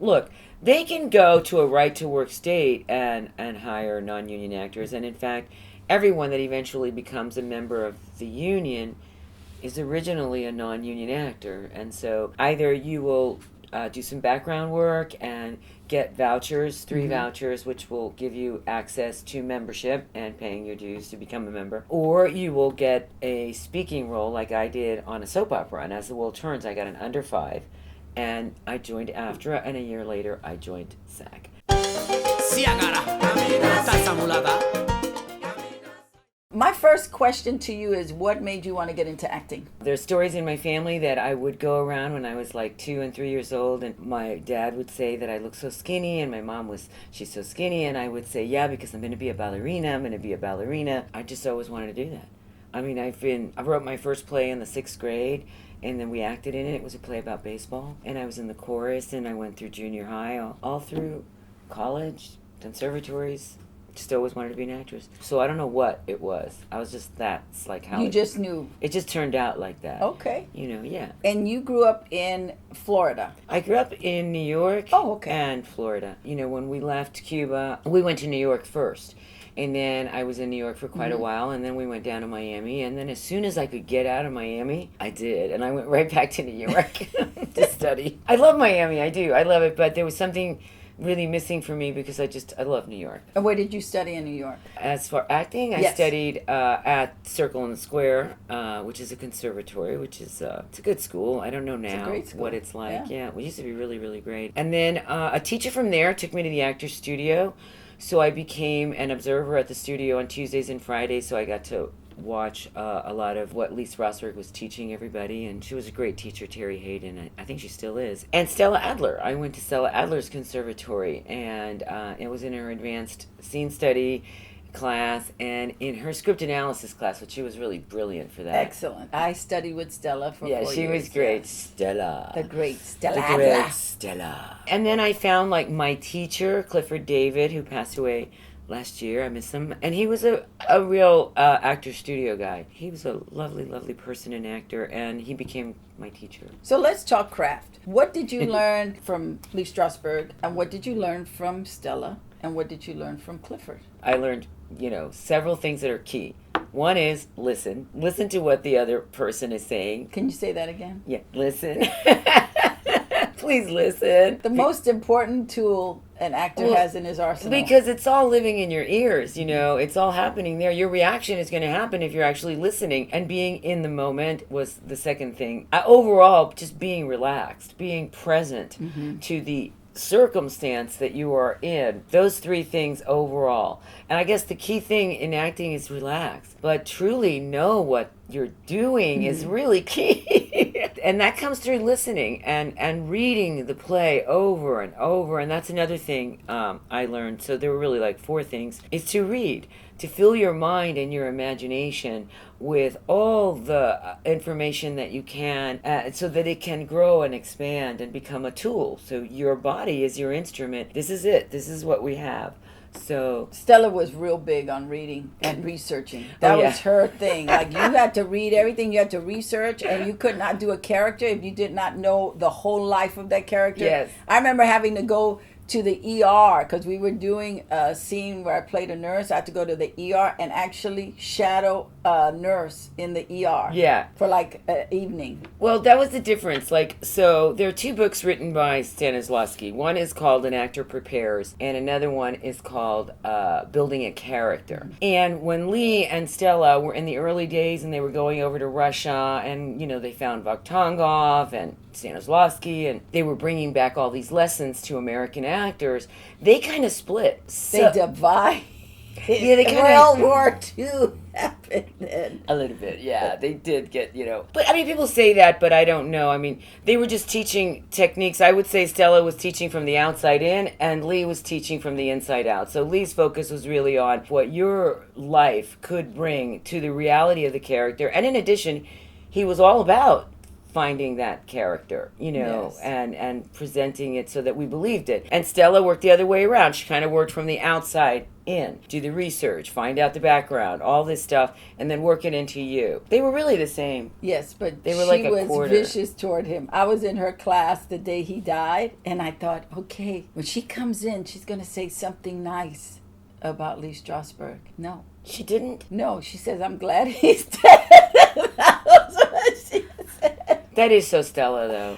look, they can go to a right-to-work state and hire non-union actors. And in fact, everyone that eventually becomes a member of the union is originally a non-union actor. And so either you will do some background work and get vouchers, 3 vouchers, which will give you access to membership and paying your dues to become a member, or you will get a speaking role like I did on a soap opera. And as the world turns, I got an under 5, and I joined AFTRA, and a year later I joined SAG. My first question to you is, what made you want to get into acting? There's stories in my family that I would go around when I was like 2 and 3 years old, and my dad would say that I look so skinny, and my mom she's so skinny, and I would say, yeah, because I'm going to be a ballerina. I just always wanted to do that. I mean, I wrote my first play in the 6th grade, and then we acted in it. It was a play about baseball, and I was in the chorus, and I went through junior high, all through college, conservatories. Just always wanted to be an actress. So I don't know what it was. I was just, that's like how you just knew. It just turned out like that. Okay. Yeah. And you grew up in Florida. I grew up in New York. Oh, okay. And Florida. When we left Cuba, we went to New York first. And then I was in New York for quite a while, and then we went down to Miami. And then as soon as I could get out of Miami, I did. And I went right back to New York to study. I love Miami, I do. I love it, but there was something really missing for me because I love New York. And where did you study in New York? As for acting, I studied at Circle in the Square, which is a conservatory, which is it's a good school. I don't know now what it's like. Yeah, it used to be really, really great. And then a teacher from there took me to the Actors Studio, so I became an observer at the studio on Tuesdays and Fridays, so I got to watch a lot of what Lise Strasberg was teaching everybody, and she was a great teacher, Terry Hayden. I think she still is. And Stella Adler. I went to Stella Adler's conservatory, and it was in her advanced scene study class and in her script analysis class, which she was really brilliant for that. Excellent. I studied with Stella for 4 years. Yeah, she was great. Stella. The great Stella. The great Stella. And then I found my teacher, Clifford David, who passed away last year. I miss him. And he was a real actor studio guy. He was a lovely, lovely person and actor, and he became my teacher. So let's talk craft. What did you learn from Lise Strasberg, and what did you learn from Stella, and what did you learn from Clifford? I learned, several things that are key. One is listen. Listen to what the other person is saying. Can you say that again? Yeah, listen. Please listen. The most important tool an actor has in his arsenal. Because it's all living in your ears, it's all happening there. Your reaction is going to happen if you're actually listening. And being in the moment was the second thing. Overall, just being relaxed, being present to the circumstance that you are in. Those 3 things overall. And I guess the key thing in acting is relax, but truly know what you're doing is really key. And that comes through listening and reading the play over and over. And that's another thing I learned. So there were really 4 things. Is to read, to fill your mind and your imagination with all the information that you can so that it can grow and expand and become a tool. So your body is your instrument. This is it. This is what we have. So Stella was real big on reading and researching. That was her thing. You had to read everything, you had to research, and you could not do a character if you did not know the whole life of that character. Yes. I remember having to go to the ER because we were doing a scene where I played a nurse. I had to go to the ER and actually shadow a nurse in the ER. Yeah. For an evening. Well, that was the difference. So there are 2 books written by Stanislavski. One is called An Actor Prepares, and another one is called Building a Character. And when Lee and Stella were in the early days and they were going over to Russia, and they found Vakhtangov and Stanislavski, and they were bringing back all these lessons to American actors, they kind of split. They divide. Yeah, they kind of... World War II happened then. A little bit, yeah. They did get, But, people say that, but I don't know. They were just teaching techniques. I would say Stella was teaching from the outside in, and Lee was teaching from the inside out. So Lee's focus was really on what your life could bring to the reality of the character. And in addition, he was all about finding that character, Yes. and presenting it so that we believed it. And Stella worked the other way around. She kind of worked from the outside in, do the research, find out the background, all this stuff, and then work it into you. They were really the same. Yes, but They were she like a was quarter. vicious toward him. I was in her class the day he died, and I thought, okay, when she comes in, she's going to say something nice about Lee Strasberg. No. She didn't? No, she says, I'm glad he's dead. That was what she said. That is so Stella, though.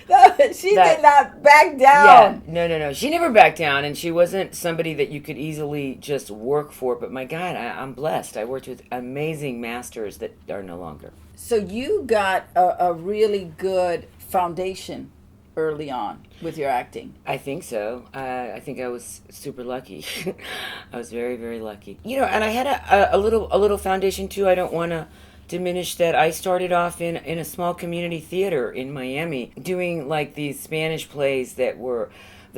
She did not back down. Yeah, no. She never backed down, and she wasn't somebody that you could easily just work for. But my God, I'm blessed. I worked with amazing masters that are no longer. So you got a really good foundation early on with your acting. I think so. I think I was super lucky. I was very, very lucky. And I had a little foundation too. I don't want to diminish that. I started off in a small community theater in Miami doing like these Spanish plays that were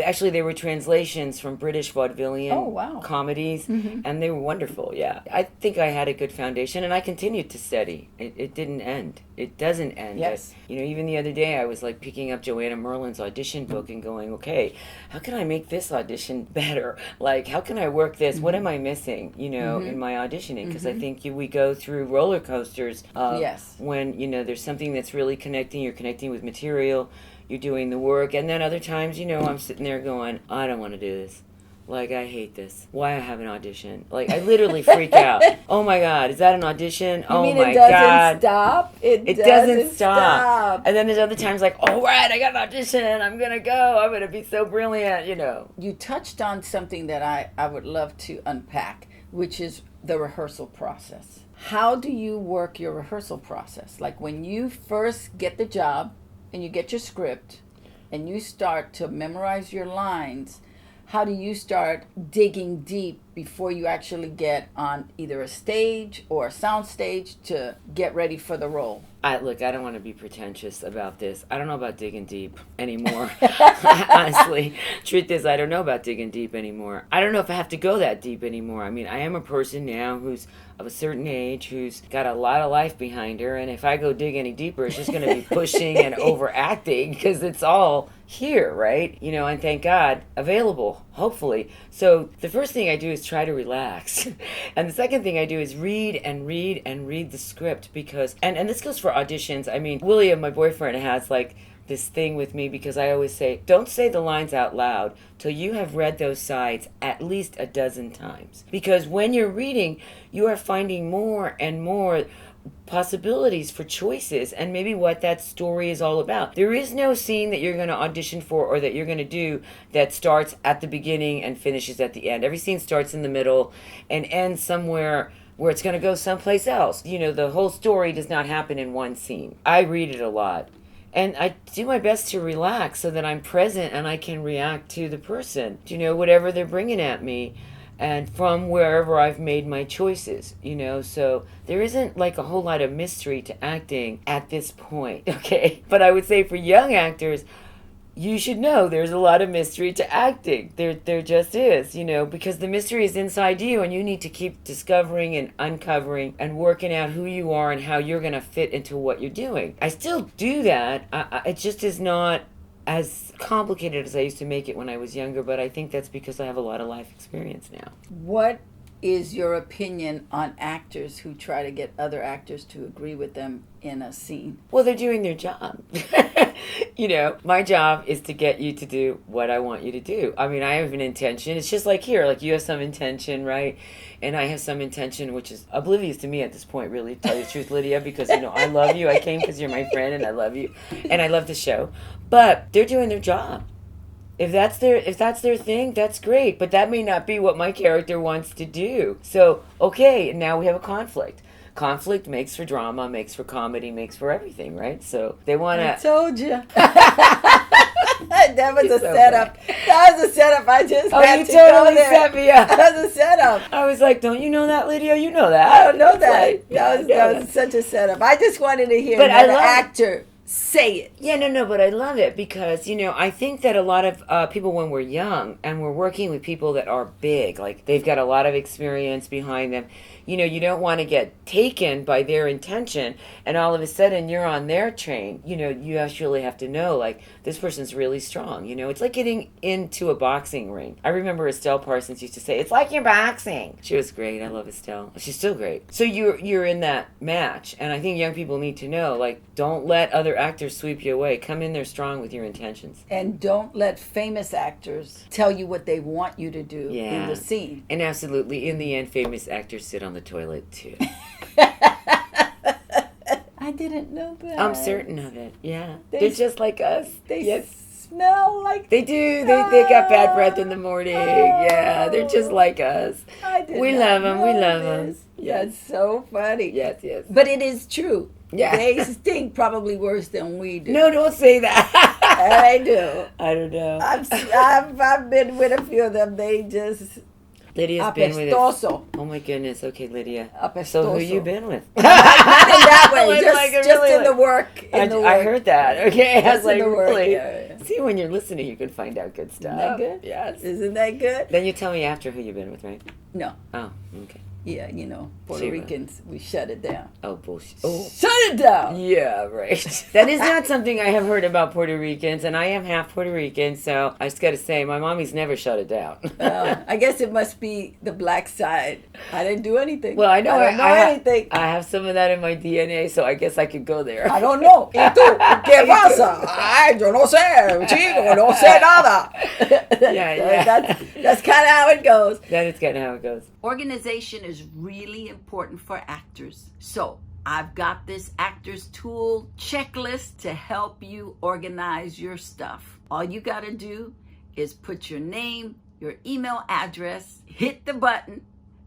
actually they were translations from British vaudevillian comedies, and they were wonderful. Yeah, I think I had a good foundation, and I continued to study. It didn't end. It doesn't end. Yes. Even the other day I was like picking up Joanna Merlin's audition book and going, okay, how can I make this audition better? Like, how can I work this? What am I missing? In my auditioning, because I think we go through roller coasters. Yes. When there's something that's really connecting. You're connecting with material. You're doing the work, and then other times, I'm sitting there going, I don't want to do this. Like, I hate this. Why I have an audition? Like, I literally freak out. Oh my God, is that an audition? You mean my it doesn't God. stop? It doesn't stop. And then there's other times like, all right, I got an audition. I'm going to go. I'm going to be so brilliant, You touched on something that I would love to unpack, which is the rehearsal process. How do you work your rehearsal process? Like when you first get the job, and you get your script and you start to memorize your lines, how do you start digging deep before you actually get on either a stage or a sound stage to get ready for the role? Look, I don't want to be pretentious about this. I don't know about digging deep anymore. Honestly, truth is, I don't know about digging deep anymore. I don't know if I have to go that deep anymore. I mean, I am a person now who's of a certain age, who's got a lot of life behind her, and if I go dig any deeper, it's just going to be pushing and overacting because it's all here, right? And thank God, available, hopefully. So the first thing I do is try to relax. And the second thing I do is read and read and read the script because, and this goes for auditions. I mean, William, my boyfriend, has like this thing with me because I always say, don't say the lines out loud till you have read those sides at least a dozen times. Because when you're reading, you are finding more and more possibilities for choices and maybe what that story is all about. There is no scene that you're going to audition for or that you're going to do that starts at the beginning and finishes at the end. Every scene starts in the middle and ends somewhere where it's going to go someplace else. The whole story does not happen in one scene. I read it a lot. And I do my best to relax so that I'm present and I can react to the person, whatever they're bringing at me. And from wherever I've made my choices, so there isn't like a whole lot of mystery to acting at this point, okay? But I would say for young actors, you should know there's a lot of mystery to acting. There just is, because the mystery is inside you and you need to keep discovering and uncovering and working out who you are and how you're going to fit into what you're doing. I still do that. It just is not as complicated as I used to make it when I was younger, but I think that's because I have a lot of life experience now. What is your opinion on actors who try to get other actors to agree with them in a scene? Well, they're doing their job. My job is to get you to do what I want you to do. I mean, I have an intention. It's just like here, like you have some intention, right? And I have some intention, which is oblivious to me at this point, really, to tell you the truth, Lydia, because, I love you. I came because you're my friend and I love you. And I love the show. But they're doing their job. If that's their thing, that's great. But that may not be what my character wants to do. So, okay, now we have a conflict. Conflict makes for drama, makes for comedy, makes for everything, right? So they want to... I told you. That was a setup. That was a setup. I just had to totally go there. set me up. That was a setup. I was like, don't you know that, Lydia? You know that. I don't know that. Like, that was such a setup. I just wanted to hear but an actor say it. Yeah, no, but I love it because, I think that a lot of people, when we're young and we're working with people that are big, like they've got a lot of experience behind them, you don't want to get taken by their intention and all of a sudden you're on their train. You actually have to know, like, this person's really strong. It's like getting into a boxing ring. I remember Estelle Parsons used to say, it's like you're boxing. She was great. I love Estelle. She's still great. So you're in that match. And I think young people need to know, like, don't let other actors sweep you away. Come in there strong with your intentions. And don't let famous actors tell you what they want you to do in the scene. And absolutely, in the end, famous actors sit on the toilet too. I didn't know that. I'm certain of it. Yeah, they're just like us. They smell like they do. They got bad breath in the morning. Yeah, they're just like us. We love them. We love them. Yes. That's so funny. Yes. But it is true. Yeah. They stink probably worse than we do. No, don't say that. I do. I don't know. I've been with a few of them. They just Lydia's been with us. Oh my goodness. Okay, Lydia. Apestoso. So who you been with? Not in that way. Just in the work. I heard that. Okay. I was like, really? Yeah. See, when you're listening, you can find out good stuff. Isn't that good? Yes. Isn't that good? Then you tell me after who you've been with, right? No. Oh, okay. Yeah, Puerto Ricans, we shut it down. Oh, bullshit. Oh. Shut it down! Yeah, right. That is not something I have heard about Puerto Ricans, and I am half Puerto Rican, so I just got to say, my mommy's never shut it down. I guess it must be the black side. I didn't do anything. Well, I know I don't know anything. I have some of that in my DNA, so I guess I could go there. I don't know. ¿Y tú? ¿Qué pasa? Ay, yo no sé, chico, no sé nada. Yeah. That's kind of how it goes. That is kind of how it goes. Organization is really important for actors. So I've got this actors tool checklist to help you organize your stuff. All you got to do is put your name, your email address, hit the button,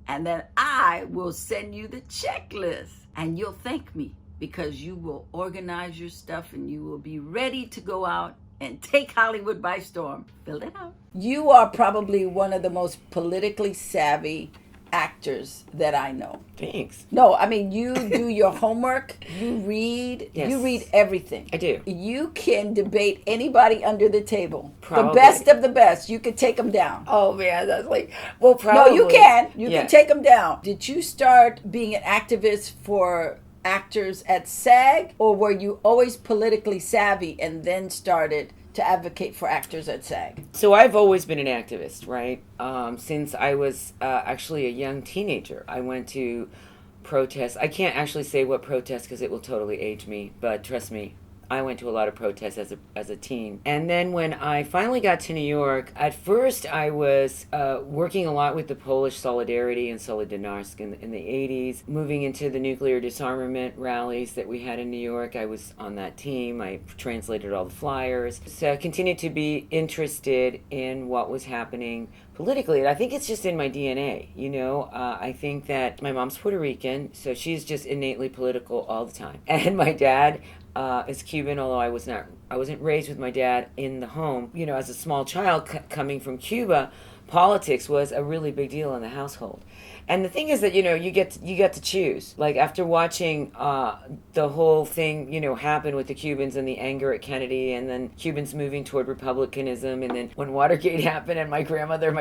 and then I will send you the checklist. And you'll thank me because you will organize your stuff and you will be ready to go out and take Hollywood by storm. Fill it out. You are probably one of the most politically savvy actors that I know. Thanks. No, I mean, you do your homework, you read, yes. You read everything. I do. You can debate anybody under the table. Probably. The best of the best. You can take them down. Oh, man, that's like, well, probably. No, you can. You can take them down. Did you start being an activist for actors at SAG, or were you always politically savvy and then started to advocate for actors at SAG? So I've always been an activist, right? Since I was actually a young teenager. I went to protests. I can't actually say what protests because it will totally age me, but trust me, I went to a lot of protests as a teen. And then when I finally got to New York, at first I was working a lot with the Polish Solidarity and Solidarność in the 80s, moving into the nuclear disarmament rallies that we had in New York. I was on that team. I translated all the flyers. So I continued to be interested in what was happening politically. And I think it's just in my DNA, I think that my mom's Puerto Rican, so she's just innately political all the time. And my dad is Cuban, although I wasn't raised with my dad in the home. As a small child coming from Cuba, politics was a really big deal in the household. And the thing is that, you get to choose. Like, after watching the whole thing, happen with the Cubans and the anger at Kennedy, and then Cubans moving toward republicanism, and then when Watergate happened and my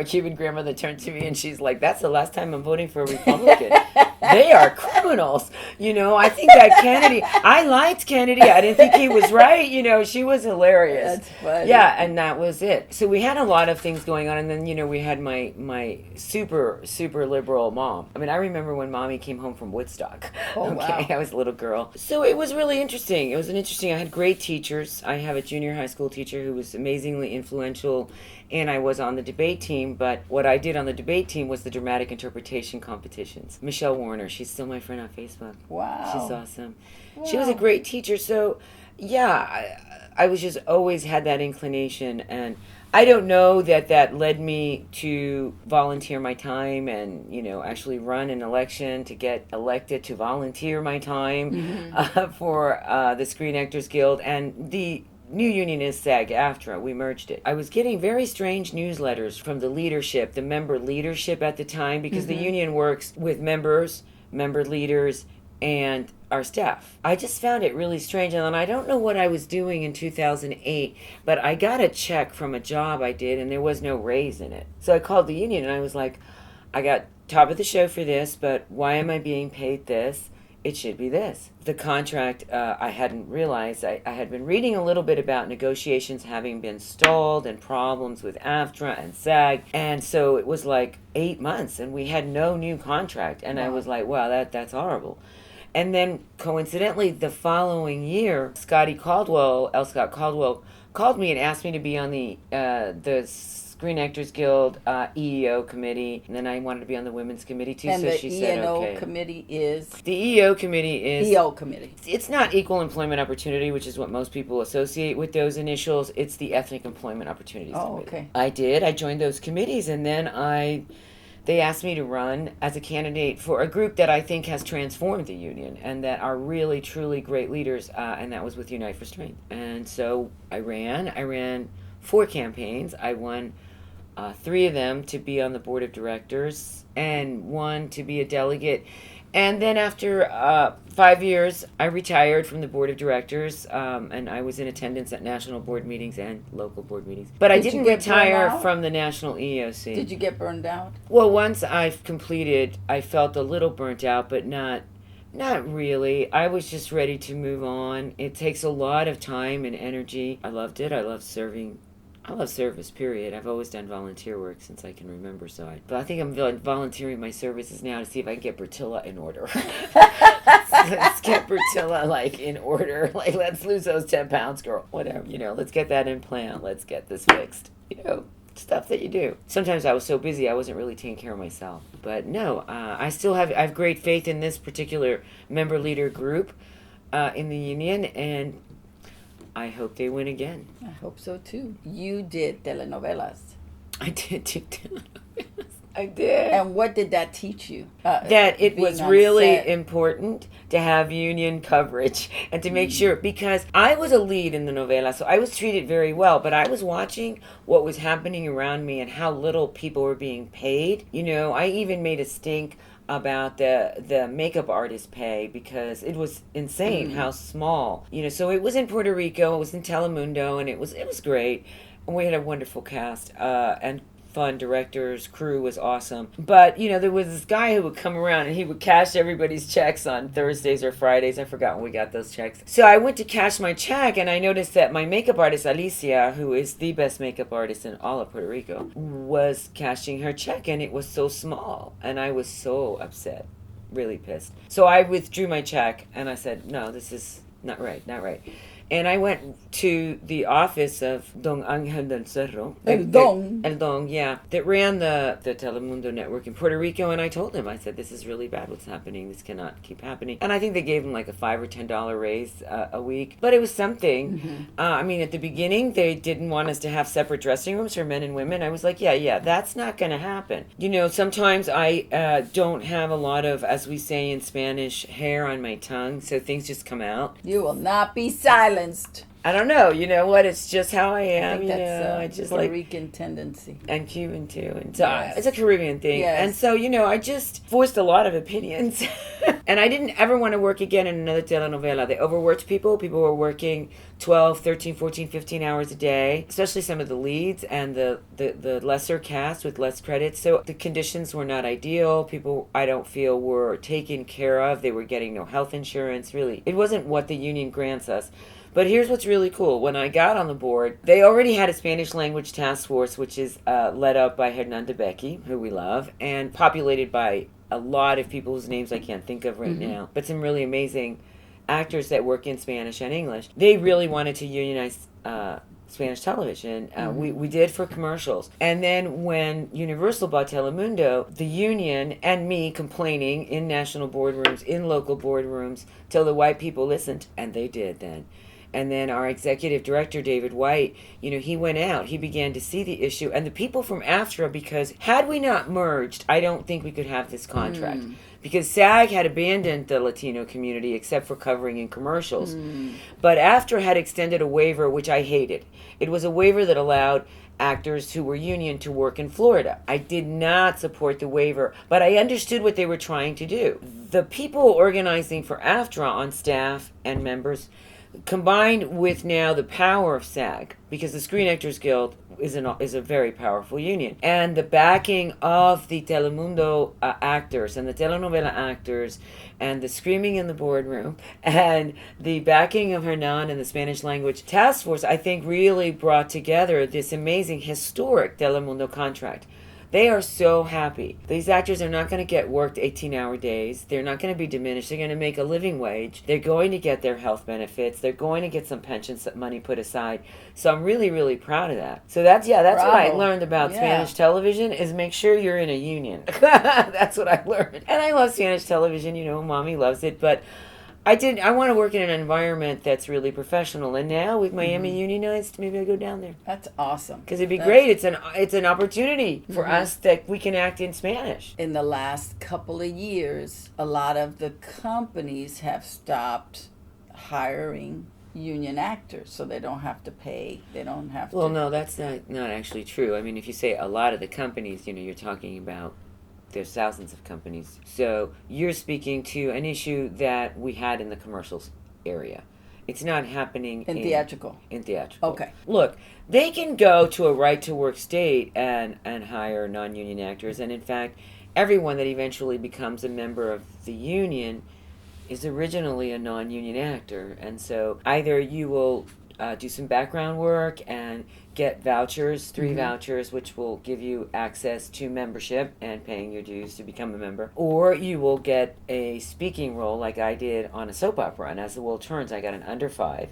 Cuban grandmother turned to me and she's like, that's the last time I'm voting for a Republican. They are criminals. I think that Kennedy, I liked Kennedy. I didn't think he was right. She was hilarious. That's funny. Yeah, and that was it. So we had a lot of things going on, and then, we had my super, super liberal mom. I mean, I remember when Mommy came home from Woodstock. Oh, okay, wow. I was a little girl. So it was really interesting. I had great teachers. I have a junior high school teacher who was amazingly influential, and I was on the debate team, but what I did on the debate team was the dramatic interpretation competitions. Michelle Warner, she's still my friend on Facebook. Wow. She's awesome. Wow. She was a great teacher, so yeah, I was just always had that inclination, and I don't know that led me to volunteer my time and, actually run an election to get elected to volunteer my time for the Screen Actors Guild. And the new union is SAG-AFTRA. We merged it. I was getting very strange newsletters from the leadership, the member leadership at the time, because the union works with member leaders, and our staff. I just found it really strange. And I don't know what I was doing in 2008, but I got a check from a job I did, and there was no raise in it. So I called the union, and I was like, I got top of the show for this, but why am I being paid this? It should be this. The contract, I hadn't realized. I had been reading a little bit about negotiations having been stalled and problems with AFTRA and SAG. And so it was like 8 months, and we had no new contract. And I was like, wow, that's horrible. And then coincidentally, the following year, L. Scott Caldwell, called me and asked me to be on the Screen Actors Guild EEO committee, and then I wanted to be on the women's committee too. And so the she said, okay. committee is The EEO committee is EO committee. It's not equal employment opportunity, which is what most people associate with those initials. It's the ethnic employment opportunities committee. Okay. I did. I joined those committees, and then they asked me to run as a candidate for a group that I think has transformed the union and that are really, truly great leaders, and that was with Unite for Strength. And so I ran 4 campaigns. I won 3 of them to be on the board of directors and 1 to be a delegate. And then after 5 years, I retired from the board of directors, and I was in attendance at national board meetings and local board meetings. But I didn't retire from the national EEOC. Did you get burned out? Well, once I've completed, I felt a little burnt out, but not really. I was just ready to move on. It takes a lot of time and energy. I loved it. I love serving. I love service, period. I've always done volunteer work since I can remember, but I think I'm volunteering my services now to see if I can get Bertila in order. Let's get Bertila, in order. Let's lose those 10 pounds, girl. Whatever, let's get that implant. Let's get this fixed. Stuff that you do. Sometimes I was so busy I wasn't really taking care of myself. But no, I have great faith in this particular member leader group in the union, and I hope they win again. I hope so too. You did telenovelas. I did do telenovelas. I did. And what did that teach you? That it was really important to have union coverage and to make sure, because I was a lead in the novela, so I was treated very well, but I was watching what was happening around me and how little people were being paid. I even made a stink about the makeup artist pay because it was insane how small. So it was in Puerto Rico, it was in Telemundo, and it was great. And we had a wonderful cast and fun directors, crew was awesome. But, there was this guy who would come around and he would cash everybody's checks on Thursdays or Fridays. I forgot when we got those checks. So I went to cash my check and I noticed that my makeup artist, Alicia, who is the best makeup artist in all of Puerto Rico, was cashing her check and it was so small. And I was so upset, really pissed. So I withdrew my check and I said, no, this is not right. And I went to the office of Don Angel del Cerro. El Don, yeah. That ran the Telemundo network in Puerto Rico. And I told him, I said, this is really bad what's happening. This cannot keep happening. And I think they gave him like a $5 or $10 raise a week. But it was something. At the beginning, they didn't want us to have separate dressing rooms for men and women. I was like, yeah, that's not going to happen. Sometimes I don't have a lot of, as we say in Spanish, hair on my tongue. So things just come out. You will not be silenced. I don't know. You know what? It's just how I am. I think that's I just Puerto Rican tendency. And Cuban too. And so it's a Caribbean thing. Yes. And so, I just voiced a lot of opinions. And I didn't ever want to work again in another telenovela. They overworked people. People were working 12, 13, 14, 15 hours a day, especially some of the leads and the lesser cast with less credits. So the conditions were not ideal. People, I don't feel, were taken care of. They were getting no health insurance. Really, it wasn't what the union grants us. But here's what's really cool. When I got on the board, they already had a Spanish language task force, which is led up by Hernan de Becky, who we love, and populated by a lot of people whose names I can't think of right now, but some really amazing actors that work in Spanish and English. They really wanted to unionize Spanish television. We did for commercials. And then when Universal bought Telemundo, the union and me complaining in national boardrooms, in local boardrooms, till the white people listened, and they did then. And then our executive director, David White, he went out. He began to see the issue. And the people from AFTRA, because had we not merged, I don't think we could have this contract. Because SAG had abandoned the Latino community except for covering in commercials. But AFTRA had extended a waiver, which I hated. It was a waiver that allowed actors who were union to work in Florida. I did not support the waiver, but I understood what they were trying to do. The people organizing for AFTRA on staff and members, combined with now the power of SAG, because the Screen Actors Guild is a very powerful union, and the backing of the Telemundo actors and the telenovela actors, and the screaming in the boardroom, and the backing of Hernan and the Spanish language task force, I think really brought together this amazing historic Telemundo contract. They are so happy. These actors are not going to get worked 18-hour days. They're not going to be diminished. They're going to make a living wage. They're going to get their health benefits. They're going to get some pension money put aside. So I'm really, really proud of that. So that's what I learned about Spanish television, is make sure you're in a union. That's what I learned. And I love Spanish television. You know, Mommy loves it. But I want to work in an environment that's really professional, and now with Miami unionized, maybe I go down there. That's awesome. Because it'd be great. It's an opportunity for us that we can act in Spanish. In the last couple of years, a lot of the companies have stopped hiring union actors, so they don't have to pay. They don't have to. Well, no, that's not actually true. I mean, if you say a lot of the companies, you know, you're talking about. There's thousands of companies. So you're speaking to an issue that we had in the commercials area. It's not happening in theatrical. In theatrical. Okay. Look, they can go to a right-to-work state and hire non-union actors. And in fact, everyone that eventually becomes a member of the union is originally a non-union actor. And so either you will do some background work and get vouchers, 3 vouchers, which will give you access to membership and paying your dues to become a member. Or you will get a speaking role like I did on a soap opera. And as the world turns, I got an under 5.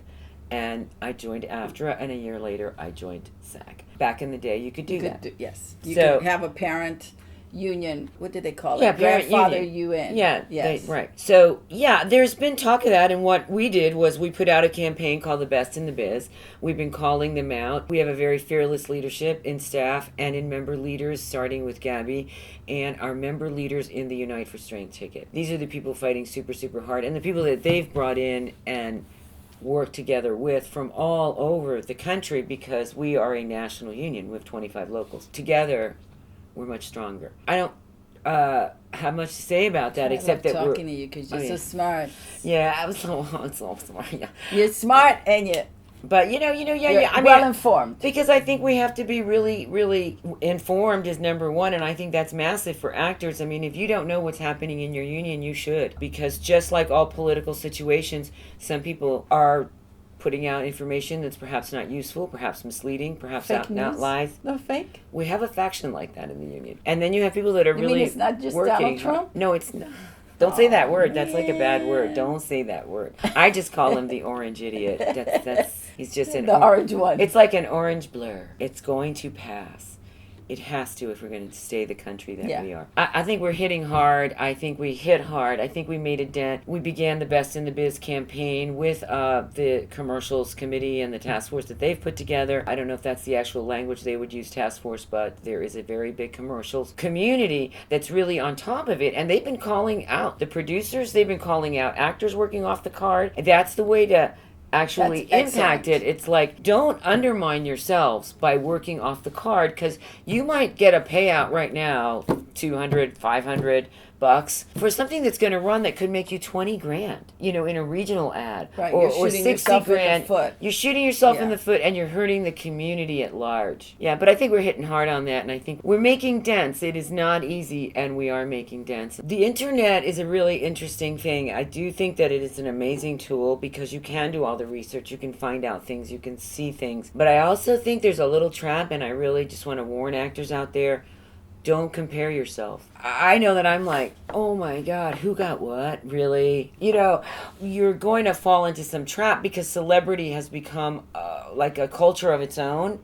And I joined AFTRA, and a year later, I joined SAG. Back in the day, you could do that. Yes. You could have a parent union. What did they call it? Grandfather UN. Yeah. Yes. Right. So, yeah, there's been talk of that, and what we did was we put out a campaign called The Best in the Biz. We've been calling them out. We have a very fearless leadership in staff and in member leaders, starting with Gabby, and our member leaders in the Unite for Strength ticket. These are the people fighting super, super hard, and the people that they've brought in and work together with from all over the country, because we are a national union. We have 25 locals. Together, we're much stronger. I don't have much to say about that, except that we're talking to you because you're so smart. Yeah, I was so smart. Yeah, you're smart, and but you're I mean, well informed. Because I think we have to be really, really informed is number one, and I think that's massive for actors. I mean, if you don't know what's happening in your union, you should, because just like all political situations, some people are putting out information that's perhaps not useful, perhaps misleading, perhaps out lies. No fake. We have a faction like that in the union, and then you have people that are really mean it's not just working. Donald Trump? No, it's not. Don't say that word. That's like a bad word. Don't say that word. I just call him the orange idiot. That's he's just an orange one. It's like an orange blur. It's going to pass. It has to if we're going to stay the country that we are. I think we're hitting hard. I think we hit hard. I think we made a dent. We began the Best in the Biz campaign with the commercials committee and the task force that they've put together. I don't know if that's the actual language they would use, task force, but there is a very big commercials community that's really on top of it. And they've been calling out the producers. They've been calling out actors working off the card. That's the way to actually impact it. It's like, don't undermine yourselves by working off the card, because you might get a payout right now, $200, $500 for something that's going to run that could make you 20 grand, in a regional ad, right. or 60 grand. In the foot. You're shooting yourself in the foot, and you're hurting the community at large. Yeah, but I think we're hitting hard on that, and I think we're making dents. It is not easy, and we are making dents. The internet is a really interesting thing. I do think that it is an amazing tool, because you can do all the research, you can find out things, you can see things. But I also think there's a little trap, and I really just want to warn actors out there. Don't compare yourself. I know that I'm like, oh my God, who got what? Really? You're going to fall into some trap, because celebrity has become like a culture of its own.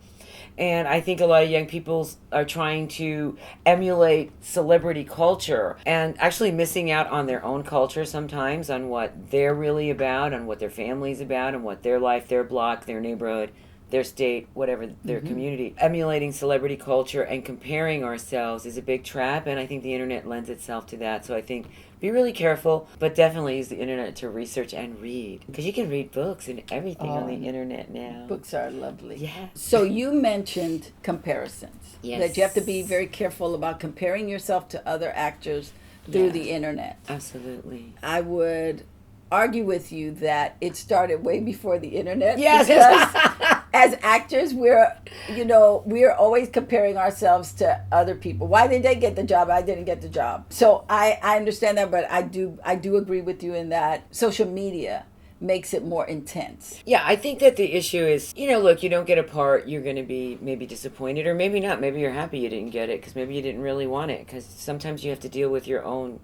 And I think a lot of young people are trying to emulate celebrity culture and actually missing out on their own culture sometimes, on what they're really about, on what their family's about, and what their life, their block, their neighborhood their state, whatever their community. Emulating celebrity culture and comparing ourselves is a big trap, and I think the internet lends itself to that. So I think be really careful, but definitely use the internet to research and read, because you can read books and everything on the internet now. Books are lovely. Yeah. So you mentioned comparisons. Yes. That you have to be very careful about comparing yourself to other actors through the internet. Absolutely. I would argue with you that it started way before the internet. Yes. Because as actors, we're always comparing ourselves to other people. Why did they get the job? I didn't get the job. So I understand that, but I do agree with you in that social media makes it more intense. Yeah, I think that the issue is, look, you don't get a part, you're going to be maybe disappointed, or maybe not. Maybe you're happy you didn't get it, because maybe you didn't really want it, because sometimes you have to deal with your own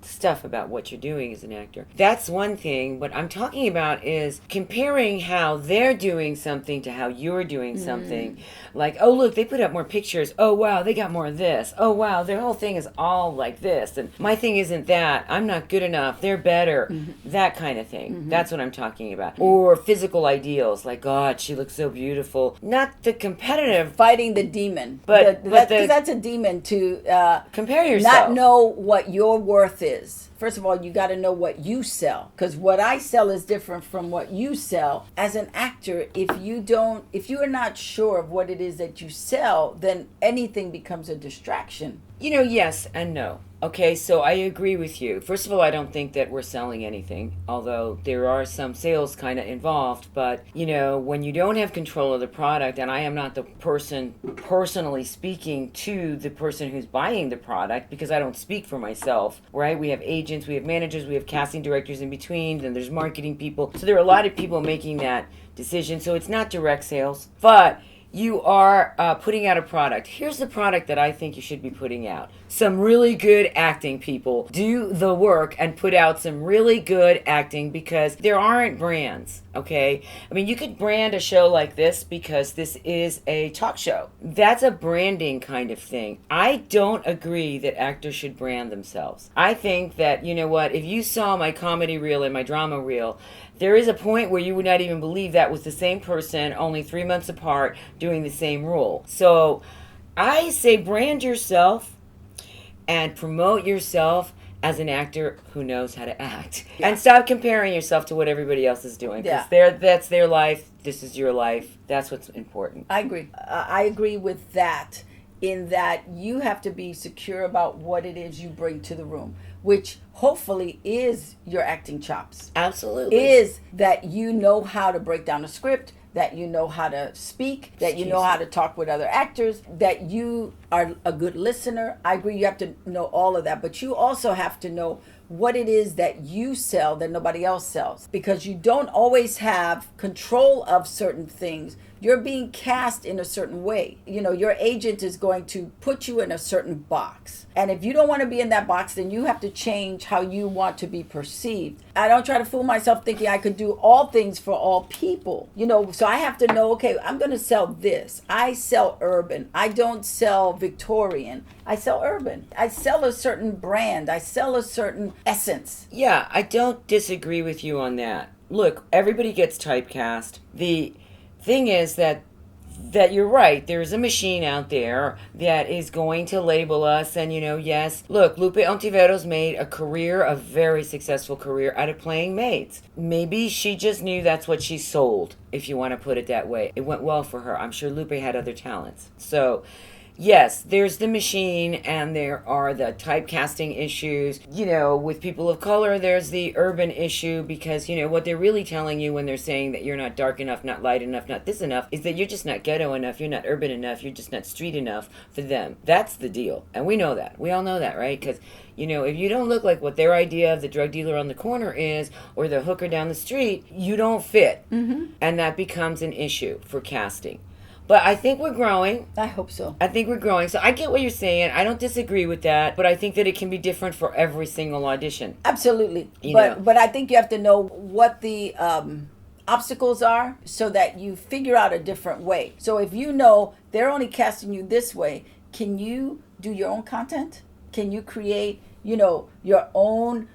stuff about what you're doing as an actor. That's one thing. What I'm talking about is comparing how they're doing something to how you're doing something. Like, oh, look, they put up more pictures. Oh, wow, they got more of this. Oh, wow, their whole thing is all like this. And my thing isn't that. I'm not good enough. They're better. That kind of thing. That's what I'm talking about. Or physical ideals. Like, God, she looks so beautiful. Not the competitive. Fighting the demon. But that's a demon to compare yourself. Not know what your worth is. First of all, you got to know what you sell, because what I sell is different from what you sell. As an actor, if you are not sure of what it is that you sell, then anything becomes a distraction. Yes and no. Okay, so I agree with you. First of all, I don't think that we're selling anything, although there are some sales kind of involved. But, when you don't have control of the product, and I am not the person personally speaking to the person who's buying the product, because I don't speak for myself, right? We have agents, we have managers, we have casting directors in between, then there's marketing people. So there are a lot of people making that decision. So it's not direct sales, but you are putting out a product. Here's the product that I think you should be putting out. Some really good acting people do the work and put out some really good acting, because there aren't brands, okay? I mean, you could brand a show like this because this is a talk show. That's a branding kind of thing. I don't agree that actors should brand themselves. I think that, if you saw my comedy reel and my drama reel, there is a point where you would not even believe that was the same person, only 3 months apart, doing the same role. So I say brand yourself and promote yourself as an actor who knows how to act. Yeah. And stop comparing yourself to what everybody else is doing. Because that's their life. This is your life. That's what's important. I agree. I agree with that, in that you have to be secure about what it is you bring to the room, which hopefully is your acting chops. Absolutely. Is that you know how to break down a script, that you know how to speak, that you know how to talk with other actors, that you are a good listener. I agree, you have to know all of that, but you also have to know what it is that you sell that nobody else sells, because you don't always have control of certain things. You're being cast in a certain way. Your agent is going to put you in a certain box. And if you don't want to be in that box, then you have to change how you want to be perceived. I don't try to fool myself thinking I could do all things for all people. So I have to know, okay, I'm going to sell this. I sell urban. I don't sell Victorian. I sell urban. I sell a certain brand. I sell a certain essence. Yeah, I don't disagree with you on that. Look, everybody gets typecast. The thing is that you're right. There's a machine out there that is going to label us, and yes, look, Lupe Ontiveros made a very successful career out of playing maids. Maybe she just knew that's what she sold, if you want to put it that way. It went well for her. I'm sure Lupe had other talents. So yes, there's the machine, and there are the typecasting issues. With people of color, there's the urban issue, because, what they're really telling you when they're saying that you're not dark enough, not light enough, not this enough, is that you're just not ghetto enough, you're not urban enough, you're just not street enough for them. That's the deal. And we know that. We all know that, right? Because, if you don't look like what their idea of the drug dealer on the corner is, or the hooker down the street, you don't fit. Mm-hmm. And that becomes an issue for casting. But I think we're growing. I hope so. I think we're growing. So I get what you're saying. I don't disagree with that. But I think that it can be different for every single audition. Absolutely. But I think you have to know what the obstacles are, so that you figure out a different way. So if they're only casting you this way, can you do your own content? Can you create, your own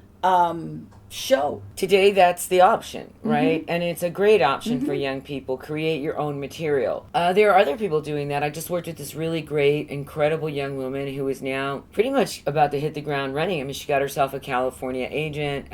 show. Today, that's the option, right? And it's a great option for young people. Create your own material. There are other people doing that. I just worked with this really great, incredible young woman who is now pretty much about to hit the ground running. I mean, she got herself a California agent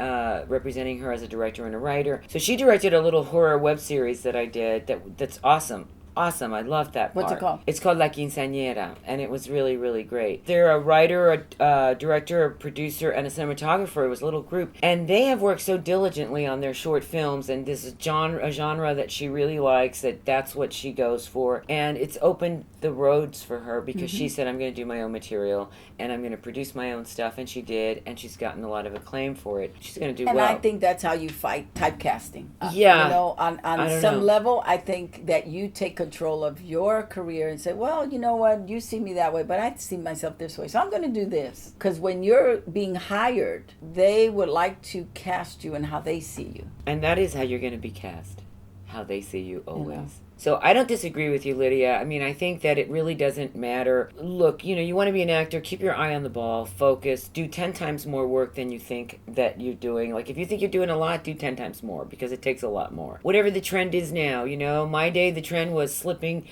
representing her as a director and a writer. So she directed a little horror web series that I did that's awesome. Awesome. I love that part. What's it called? It's called La Quinceañera, and it was really, really great. They're a writer, a director, a producer, and a cinematographer. It was a little group, and they have worked so diligently on their short films, and this is a genre that she really likes, that's what she goes for, and it's opened the roads for her because she said, I'm going to do my own material, and I'm going to produce my own stuff, and she did, and she's gotten a lot of acclaim for it. She's going to do well. And I think that's how you fight typecasting. Yeah. You know, on some level, I think that you take control of your career and say, well, you know what, you see me that way, but I see myself this way, so I'm going to do this. Because when you're being hired, they would like to cast you in how they see you. And that is how you're going to be cast, how they see you always. So I don't disagree with you, Lydia. I mean, I think that it really doesn't matter. Look, you want to be an actor, keep your eye on the ball, focus, do 10 times more work than you think that you're doing. Like, if you think you're doing a lot, do 10 times more because it takes a lot more. Whatever the trend is now, my day, the trend was slipping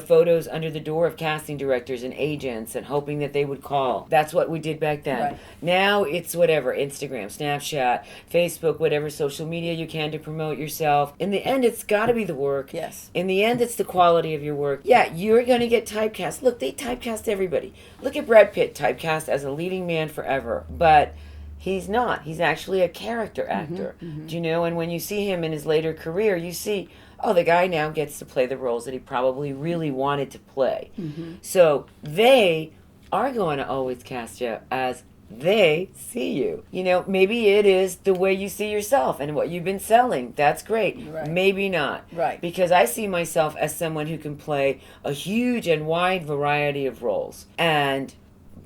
photos under the door of casting directors and agents and hoping that they would call. That's what we did back then. Right. Now it's whatever, Instagram, Snapchat, Facebook, whatever social media you can to promote yourself. In the end, it's got to be the work. Yes. In the end, it's the quality of your work. Yeah, you're going to get typecast. Look, they typecast everybody. Look at Brad Pitt, typecast as a leading man forever. But he's not. He's actually a character actor. Do you know? And when you see him in his later career, you see, oh, the guy now gets to play the roles that he probably really wanted to play. So they are going to always cast you as they see you. Maybe it is the way you see yourself and what you've been selling. That's great. Right. Maybe not. Right. Because I see myself as someone who can play a huge and wide variety of roles. And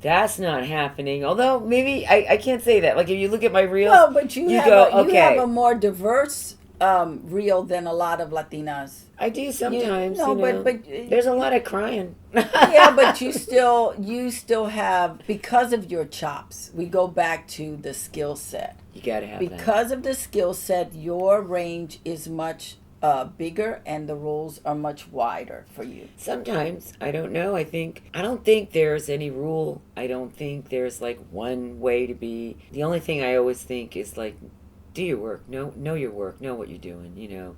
that's not happening. Although maybe I can't say that. Like if you look at my reels, well, but you have okay. a more diverse reel than a lot of Latinas. I do sometimes. But there's a lot of crying. Yeah, but you still have, because of your chops. We go back to the skill set. You gotta have that. Because of the skill set, your range is much bigger and the roles are much wider for you. Sometimes. I don't know. I don't think there's any rule. I don't think there's like one way to be. The only thing I always think is like, do your work. Know your work. Know what you're doing,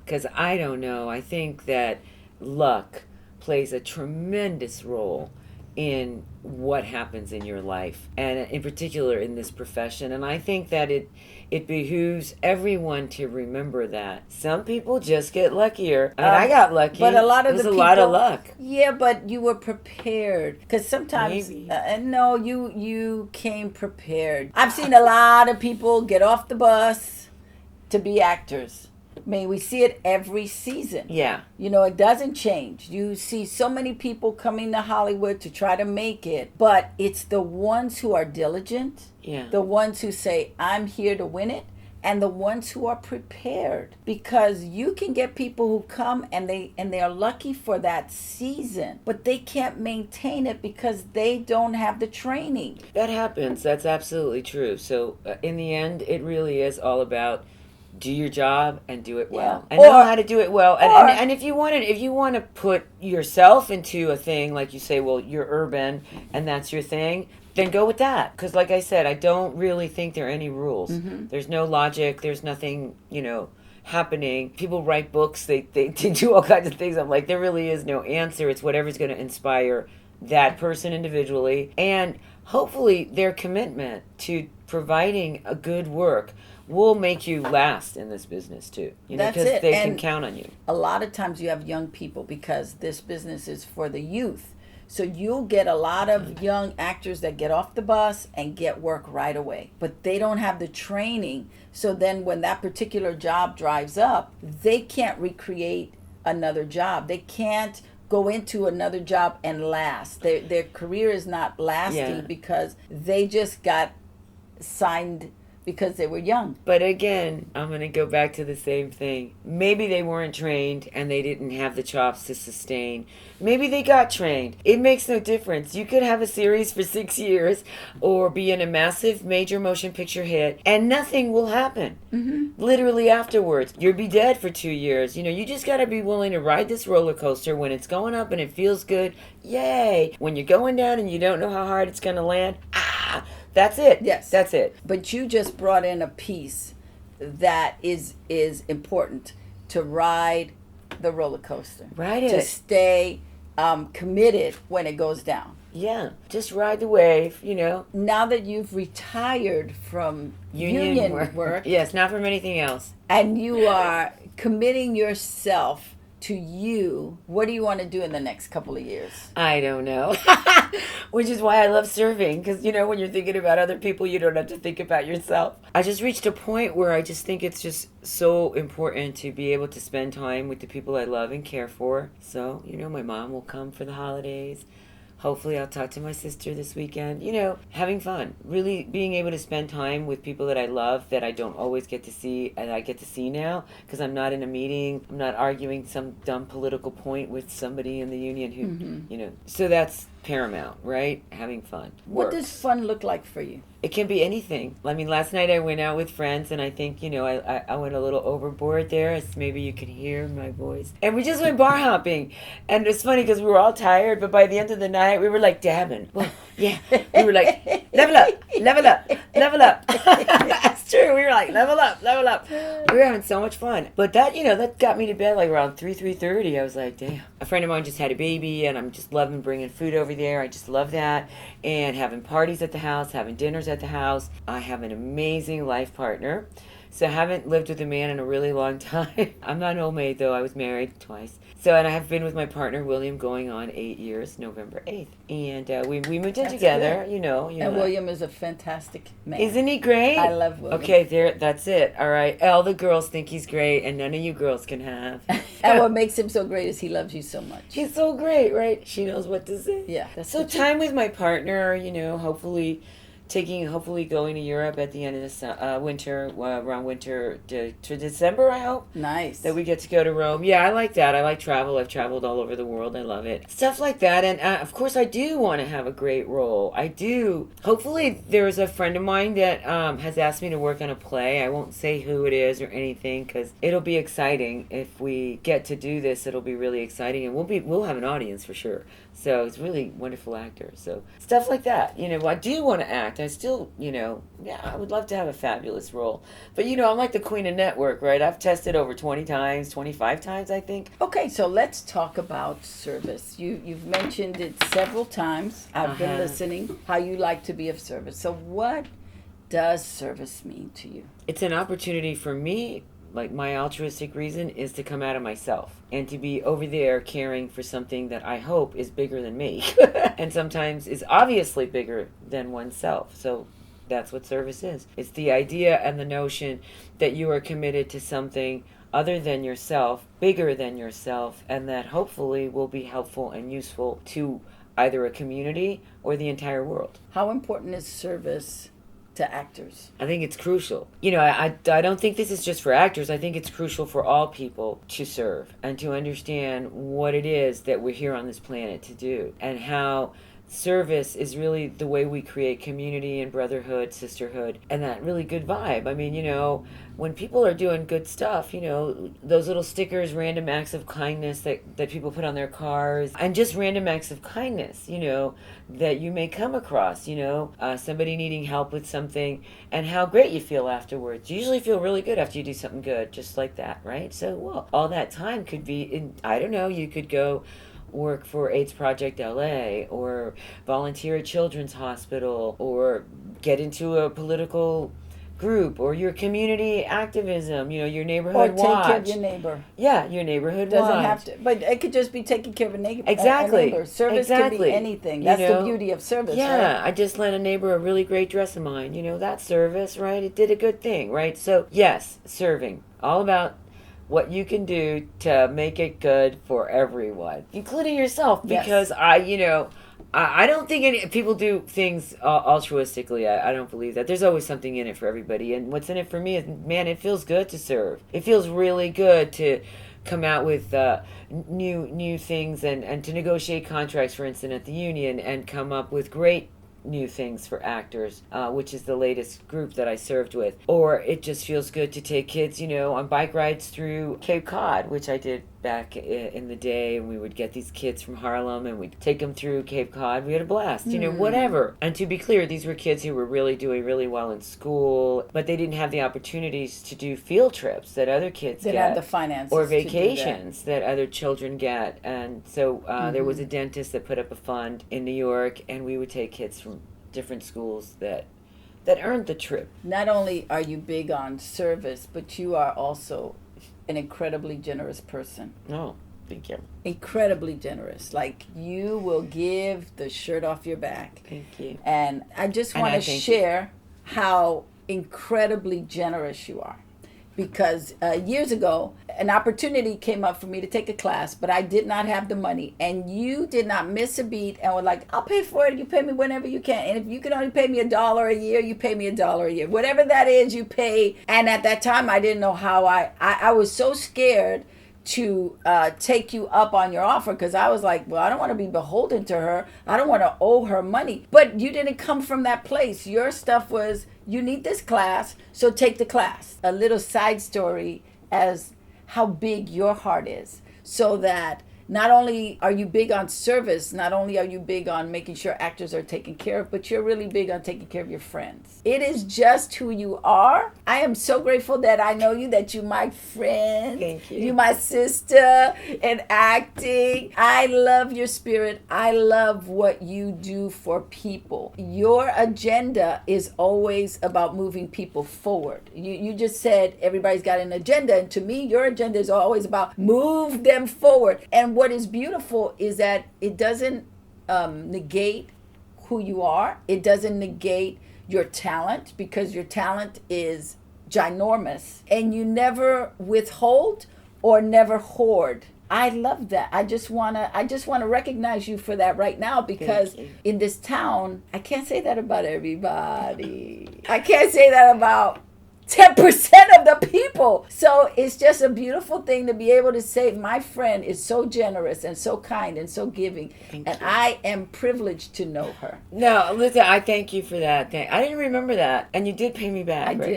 Because I don't know. I think that luck plays a tremendous role in what happens in your life, and in particular in this profession. And I think that it behooves everyone to remember that. Some people just get luckier. I mean, I got lucky. But a lot of a lot of luck. Yeah, but you were prepared. Because sometimes, no, you came prepared. I've seen a lot of people get off the bus to be actors. I mean, we see it every season. Yeah. It doesn't change. You see so many people coming to Hollywood to try to make it, but it's the ones who are diligent, the ones who say, I'm here to win it, and the ones who are prepared. Because you can get people who come and they are lucky for that season, but they can't maintain it because they don't have the training. That happens. That's absolutely true. So in the end, it really is all about do your job and do it well, and know how to do it well. And if you want to put yourself into a thing, like you say, well, you're urban and that's your thing, then go with that. Because like I said, I don't really think there are any rules. There's no logic. There's nothing, happening. People write books. They do all kinds of things. I'm like, there really is no answer. It's whatever's going to inspire that person individually. And hopefully their commitment to providing a good work will make you last in this business too. That's because it. they can count on you. A lot of times you have young people because this business is for the youth. So you'll get a lot of young actors that get off the bus and get work right away. But they don't have the training. So then when that particular job dries up, they can't recreate another job. They can't go into another job and last. Their career is not lasting because they just got signed because they were young. But again, I'm going to go back to the same thing. Maybe they weren't trained and they didn't have the chops to sustain. Maybe they got trained. It makes no difference. You could have a series for 6 years or be in a massive major motion picture hit and nothing will happen. Literally afterwards. You'll be dead for 2 years. You just got to be willing to ride this roller coaster when it's going up and it feels good. Yay. When you're going down and you don't know how hard it's going to land, that's it. Yes. That's it. But you just brought in a piece that is important, to ride the roller coaster. Ride To it. stay committed when it goes down. Yeah. Just ride the wave, Now that you've retired from Union work Yes, not from anything else. and you are committing yourself to you, what do you want to do in the next couple of years? I don't know. Which is why I love serving, because when you're thinking about other people, you don't have to think about yourself. I just reached a point where I just think it's just so important to be able to spend time with the people I love and care for. So, my mom will come for the holidays. Hopefully I'll talk to my sister this weekend. Having fun. Really being able to spend time with people that I love that I don't always get to see, and I get to see now because I'm not in a meeting. I'm not arguing some dumb political point with somebody in the union who, So that's paramount, right? Having fun. What Works. does fun look like for you? It can be anything. I mean, last night I went out with friends, and I think, I went a little overboard there, as maybe you could hear my voice. And we just went bar hopping. And it's funny because we were all tired, but by the end of the night, we were like dabbing. Well, yeah. We were like, level up, level up, level up. That's true. We were like, level up, level up. We were having so much fun. But that, that got me to bed like around 3:30. I was like, damn. A friend of mine just had a baby, and I'm just loving bringing food over there. I just love that. And having parties at the house, having dinners at the house. I have an amazing life partner. So I haven't lived with a man in a really long time. I'm not an old maid, though. I was married twice. So, and I have been with my partner, William, going on 8 years, November 8th. And we moved in together, good. you know. And William is a fantastic man. Isn't he great? I love William. Okay, that's it. All right. All the girls think he's great, and none of you girls can have. And what makes him so great is he loves you so much. He's so great, right? She knows what to say. Yeah. That's So time with my partner, hopefully going to Europe at the end of the winter, around winter to December, I hope. Nice. That we get to go to Rome. Yeah, I like that. I like travel. I've traveled all over the world. I love it. Stuff like that. And of course, I do want to have a great role. I do. Hopefully, there's a friend of mine that has asked me to work on a play. I won't say who it is or anything because it'll be exciting. If we get to do this, it'll be really exciting. And we'll have an audience for sure. So it's really wonderful actor. So stuff like that. I do want to act. I still, I would love to have a fabulous role. But, I'm like the queen of network, right? I've tested over 20 times, 25 times, I think. Okay, so let's talk about service. You've mentioned it several times. I've been listening, how you like to be of service. So what does service mean to you? It's an opportunity for me. Like, my altruistic reason is to come out of myself and to be over there caring for something that I hope is bigger than me and sometimes is obviously bigger than oneself. So that's what service is. It's the idea and the notion that you are committed to something other than yourself, bigger than yourself, and that hopefully will be helpful and useful to either a community or the entire world. How important is service to actors? I think it's crucial. I don't think this is just for actors. I think it's crucial for all people to serve and to understand what it is that we're here on this planet to do, and how service is really the way we create community and brotherhood, sisterhood, and that really good vibe. I mean, when people are doing good stuff, those little stickers, random acts of kindness that people put on their cars, and just random acts of kindness, that you may come across, somebody needing help with something, and how great you feel afterwards. You usually feel really good after you do something good, just like that, right? So, well, all that time could be, you could go work for AIDS Project LA, or volunteer at Children's Hospital, or get into a political group, or your community activism, your neighborhood watch. Or take care of your neighbor. Yeah, your neighborhood Doesn't watch. have to, but it could just be taking care of a neighbor. Exactly. A neighbor. Service can be anything. That's the beauty of service, yeah, right? I just lent a neighbor a really great dress of mine. That's service, right? It did a good thing, right? So, yes, serving. All about what you can do to make it good for everyone, including yourself, because I don't think people do things altruistically. I don't believe that. There's always something in it for everybody. And what's in it for me is, man, it feels good to serve. It feels really good to come out with new things and to negotiate contracts, for instance, at the union, and come up with great new things for actors, which is the latest group that I served with. Or it just feels good to take kids, on bike rides through Cape Cod, which I did back in the day, and we would get these kids from Harlem and we'd take them through Cape Cod. We had a blast, whatever. And to be clear, these were kids who were really doing really well in school, but they didn't have the opportunities to do field trips that other kids get. They had the finances or vacations that other children get. And so there was a dentist that put up a fund in New York, and we would take kids from different schools that earned the trip. Not only are you big on service, but you are also an incredibly generous person. Oh, thank you. Incredibly generous. Like, you will give the shirt off your back. Thank you. And I just want to share how incredibly generous you are. Because years ago, an opportunity came up for me to take a class, but I did not have the money. And you did not miss a beat and were like, I'll pay for it. You pay me whenever you can. And if you can only pay me $1 a year, you pay me $1 a year. Whatever that is, you pay. And at that time, I didn't know how I was so scared to take you up on your offer, because I was like, well, I don't want to be beholden to her. I don't want to owe her money. But you didn't come from that place. Your stuff was, you need this class, so take the class. A little side story as how big your heart is, so that not only are you big on service, not only are you big on making sure actors are taken care of, but you're really big on taking care of your friends. It is just who you are. I am so grateful that I know you, that you're my friend. Thank you. You're my sister in acting. I love your spirit. I love what you do for people. Your agenda is always about moving people forward. You just said everybody's got an agenda, and to me, your agenda is always about move them forward. And what is beautiful is that it doesn't negate who you are. It doesn't negate your talent, because your talent is ginormous, and you never withhold or never hoard. I love that. I just wanna recognize you for that right now, because in this town, I can't say that about everybody. I can't say that about 10% of the people. So it's just a beautiful thing to be able to say, my friend is so generous and so kind and so giving. And I am privileged to know her. No, listen, I thank you for that. I didn't remember that. And you did pay me back. I right?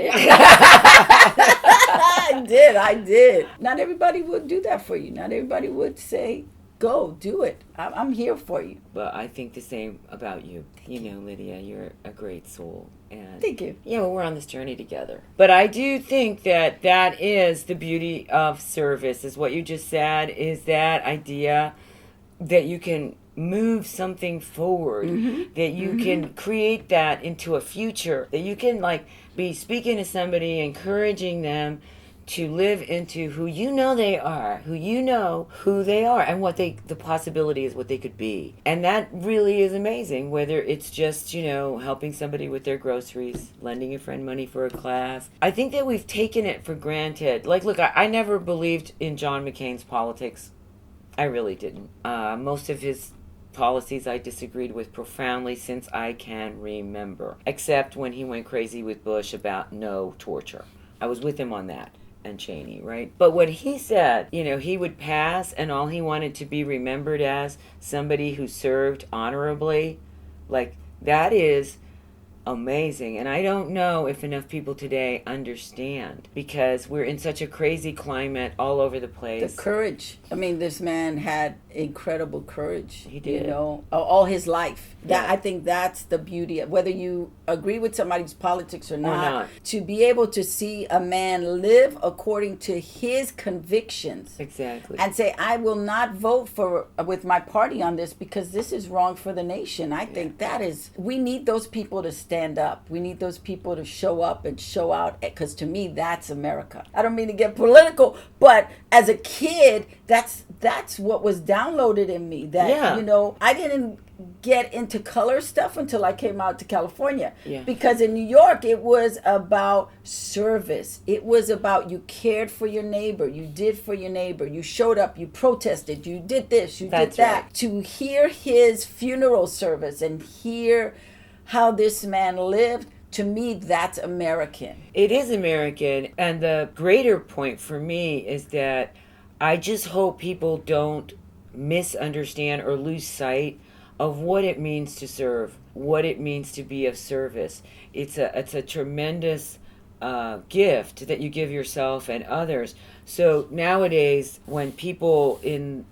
did. I did. Not everybody would do that for you. Not everybody would say, go, do it. I'm here for you. But I think the same about you. Lydia, you're a great soul. And thank you. We're on this journey together. But I do think that is the beauty of service, is what you just said, is that idea that you can move something forward, that you can create that into a future, that you can be speaking to somebody, encouraging them to live into who they are, who they are, and what the possibility is, what they could be. And that really is amazing, whether it's just, helping somebody with their groceries, lending a friend money for a class. I think that we've taken it for granted. Look, I never believed in John McCain's politics. I really didn't. Most of his policies I disagreed with profoundly since I can remember, except when he went crazy with Bush about no torture. I was with him on that. And Cheney, right? But what he said, he would pass, and all he wanted to be remembered as somebody who served honorably, that is amazing. And I don't know if enough people today understand, because we're in such a crazy climate all over the place. The courage. I mean, this man had incredible courage. He did. All his life. I think that's the beauty of, whether you agree with somebody's politics or not, to be able to see a man live according to his convictions. Exactly. And say, I will not vote with my party on this because this is wrong for the nation. I think we need those people to stand stand up. We need those people to show up and show out, because to me, that's America. I don't mean to get political, but as a kid, that's what was downloaded in me. That, I didn't get into color stuff until I came out to California. Yeah. Because in New York, it was about service. It was about you cared for your neighbor. You did for your neighbor. You showed up. You protested. You did this. You did that. Right. To hear his funeral service and hear how this man lived, to me, that's American. It is American. And the greater point for me is that I just hope people don't misunderstand or lose sight of what it means to serve, what it means to be of service. It's a tremendous gift that you give yourself and others. So nowadays, when people in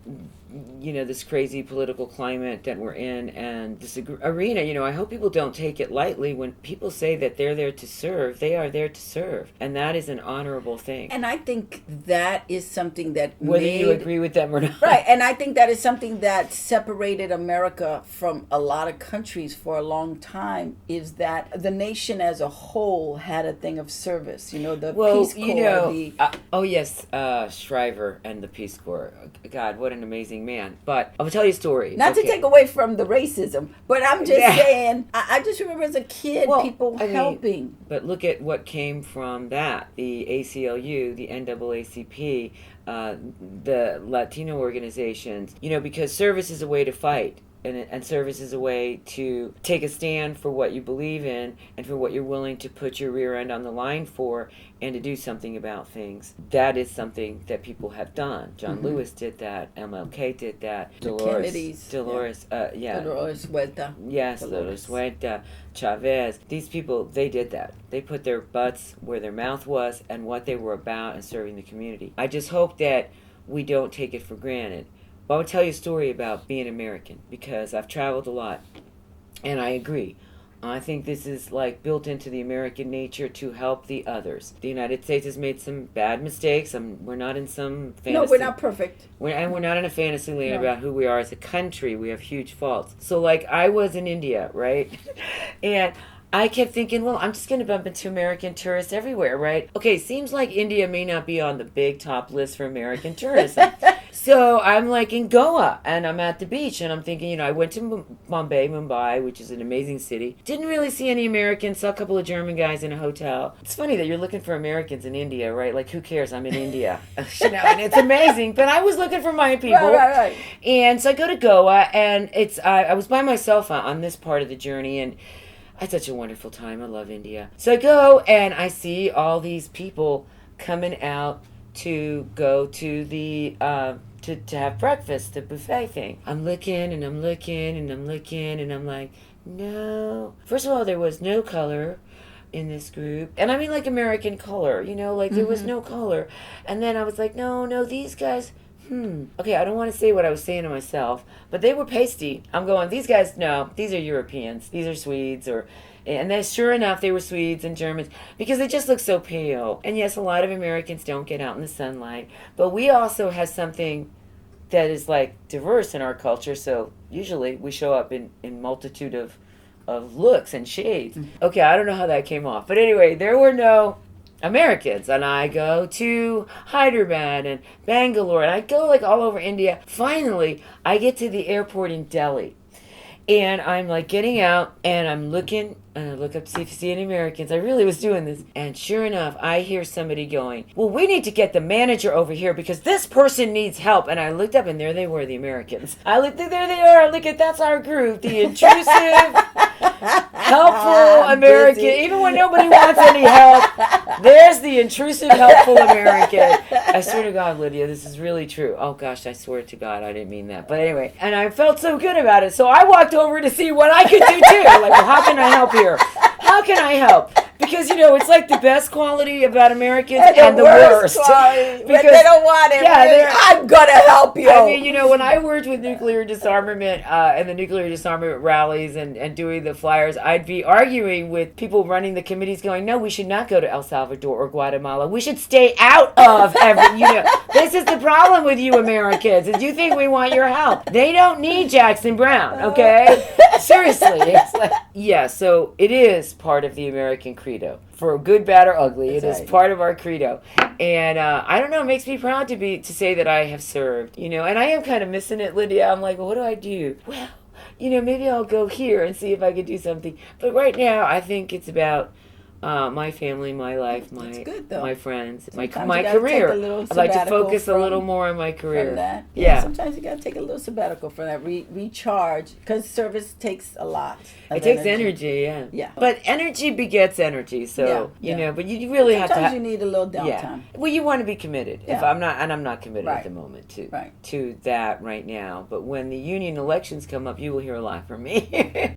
this crazy political climate that we're in and this arena, I hope people don't take it lightly when people say that they're there to serve. They are there to serve, and that is an honorable thing. And I think that is something that whether you agree with them or not. Right, and I think that is something that separated America from a lot of countries for a long time, is that the nation as a whole had a thing of service. The Peace Corps. Shriver and the Peace Corps. God, what an amazing man. But I'll tell you a story. Not to take away from the racism, but I'm just saying, I just remember as a kid, people helping. But look at what came from that. The ACLU, the NAACP, the Latino organizations, because service is a way to fight. And service is a way to take a stand for what you believe in and for what you're willing to put your rear end on the line for, and to do something about things. That is something that people have done. John Lewis did that. MLK did that. Dolores Huerta. Yes, Dolores Huerta, Chavez. These people, they did that. They put their butts where their mouth was and what they were about and serving the community. I just hope that we don't take it for granted. Well, I'll tell you a story about being American, because I've traveled a lot, and I agree. I think this is built into the American nature to help the others. The United States has made some bad mistakes. We're not in some fantasy. No, we're not perfect. We're not in a fantasy land about who we are as a country. We have huge faults. So I was in India, right? And I kept thinking, well, I'm just going to bump into American tourists everywhere, right? Okay, seems like India may not be on the big top list for American tourism. So I'm in Goa, and I'm at the beach, and I'm thinking, I went to Mumbai, which is an amazing city. Didn't really see any Americans, saw a couple of German guys in a hotel. It's funny that you're looking for Americans in India, right? Who cares? I'm in India. And it's amazing. But I was looking for my people. Right. And so I go to Goa, and I was by myself on this part of the journey, and I had such a wonderful time. I love India. So I go and I see all these people coming out to go to the to have breakfast, the buffet thing. I'm looking and I'm looking and I'm looking and I'm like, no. First of all, there was no color in this group. And I mean American color, there was no color. And then I was like, no, these guys, okay, I don't want to say what I was saying to myself, but they were pasty. I'm going, these guys, no, these are Europeans. These are Swedes and then sure enough, they were Swedes and Germans because they just look so pale. And yes, a lot of Americans don't get out in the sunlight, but we also have something that is diverse in our culture. So usually we show up in multitude of looks and shades. Okay, I don't know how that came off, but anyway, there were no Americans, and I go to Hyderabad and Bangalore, and I go all over India. Finally, I get to the airport in Delhi, and I'm getting out, and I'm looking, and I look up to see if you see any Americans. I really was doing this, and sure enough, I hear somebody going, well, we need to get the manager over here because this person needs help. And I looked up, and there they were, the Americans. I looked, there they are. Look that's our group, the intrusive, helpful American. Even when nobody wants any help, there's the intrusive, helpful American. I swear to God, Lydia, this is really true. Oh gosh, I swear to God, I didn't mean that. But anyway, and I felt so good about it, so I walked over to see what I could do too. Well, how can I help here? How can I help? Because, it's like the best quality about Americans and the worst. Quality, because but they don't want it. Yeah, I'm going to help you. I mean, when I worked with nuclear disarmament and the nuclear disarmament rallies and doing the flyers, I'd be arguing with people running the committees going, no, we should not go to El Salvador or Guatemala. We should stay out of this is the problem with you Americans, is you think we want your help. They don't need Jackson Brown, okay? Seriously. It's like, yeah, so it is part of the American credo. For good, bad, or ugly, it is part of our credo. And I don't know, it makes me proud to say that I have served, and I am kind of missing it, Lydia. I'm like, well, what do I do? Well, maybe I'll go here and see if I could do something. But right now, I think it's about my family, my life, my friends, my career. I'd like to focus a little more on my career. From that. Yeah. Sometimes you got to take a little sabbatical from that. Recharge, because service takes a lot. It takes energy, yeah. Yeah. But energy begets energy, so but you really have to. Sometimes you need a little downtime. Yeah. Well, you want to be committed. Yeah. If I'm not committed at the moment to that right now. But when the union elections come up, you will hear a lot from me.